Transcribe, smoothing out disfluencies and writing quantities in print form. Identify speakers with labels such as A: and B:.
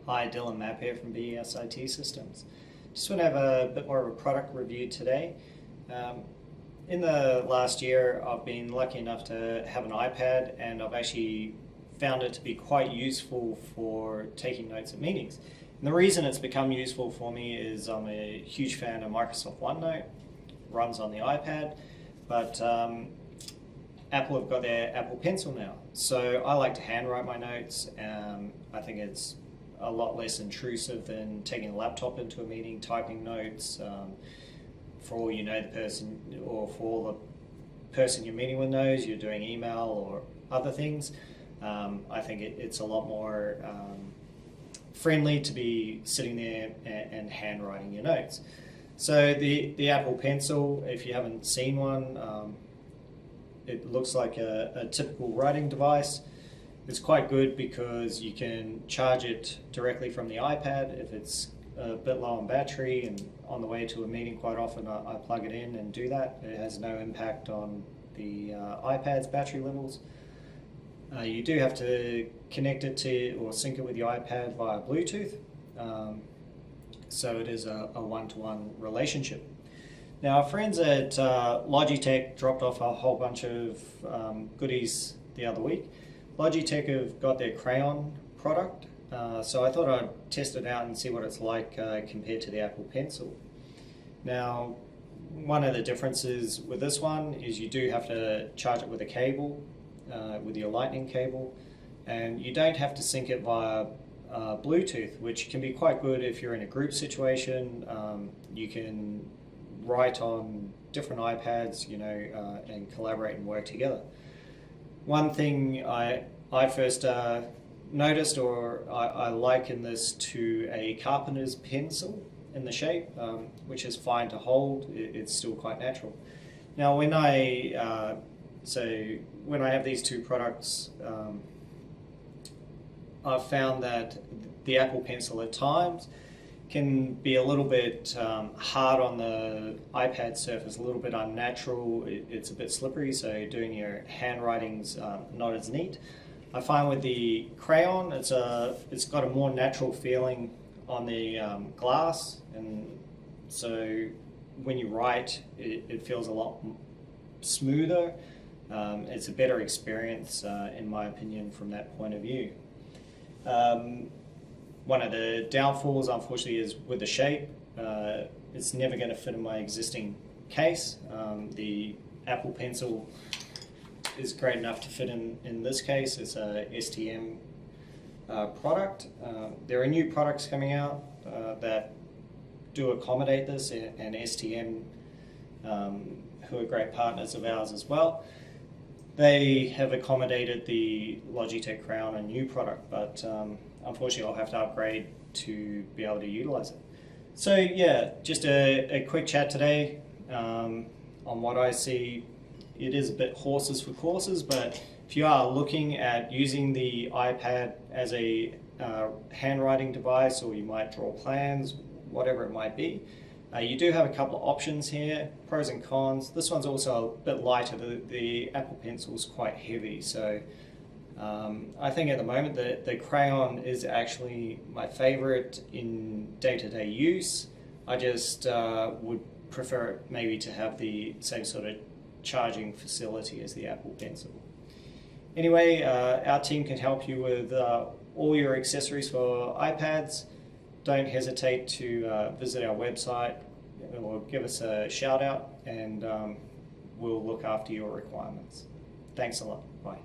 A: Hi, Dylan Mapp here from BES IT Systems. Just want to have a bit more of a product review today. In the last year, I've been lucky enough to have an iPad, and I've actually found it to be quite useful for taking notes at meetings. And the reason it's become useful for me is I'm a huge fan of Microsoft OneNote. It runs on the iPad, but Apple have got their Apple Pencil now. So I like to handwrite my notes. I think it's a lot less intrusive than taking a laptop into a meeting, typing notes. For all you know, the person, or for all the person you're meeting with knows, you're doing email or other things. I think it's a lot more friendly to be sitting there and handwriting your notes. So the Apple Pencil, if you haven't seen one, it looks like a typical writing device. It's quite good because you can charge it directly from the iPad if it's a bit low on battery, and on the way to a meeting quite often I plug it in and do that. It has no impact on the iPad's battery levels. You do have to connect it to or sync it with your iPad via Bluetooth, so it is a one-to-one relationship. Now, our friends at Logitech dropped off a whole bunch of goodies the other week. Logitech have got their Crayon product, so I thought I'd test it out and see what it's like compared to the Apple Pencil. Now, one of the differences with this one is you do have to charge it with a cable, with your lightning cable, and you don't have to sync it via Bluetooth, which can be quite good if you're in a group situation. You can write on different iPads, and collaborate and work together. One thing I first noticed, or I liken this to a carpenter's pencil in the shape, which is fine to hold. It's still quite natural. Now, when I have these two products, I've found that the Apple Pencil at times can be a little bit hard on the iPad surface, a little bit unnatural. It's a bit slippery, so doing your handwriting's not as neat. I find with the Crayon, it's got a more natural feeling on the glass, and so when you write, it feels a lot smoother. It's a better experience, in my opinion, from that point of view. One of the downfalls, unfortunately, is with the shape. It's never going to fit in my existing case. The Apple Pencil is great enough to fit in this case. It's a STM product. There are new products coming out that do accommodate this, and STM, who are great partners of ours as well, they have accommodated the Logitech Crayon, a new product, but unfortunately I'll have to upgrade to be able to utilize it. So yeah, just a quick chat today on what I see. It is a bit horses for courses, but if you are looking at using the iPad as a handwriting device, or you might draw plans, whatever it might be, you do have a couple of options here, pros and cons. This one's also a bit lighter. The Apple Pencil is quite heavy, so I think at the moment the Crayon is actually my favorite in day-to-day use. I just would prefer it maybe to have the same sort of charging facility as the Apple Pencil. Anyway, our team can help you with all your accessories for iPads. Don't hesitate to visit our website or give us a shout out, and we'll look after your requirements. Thanks a lot. Bye.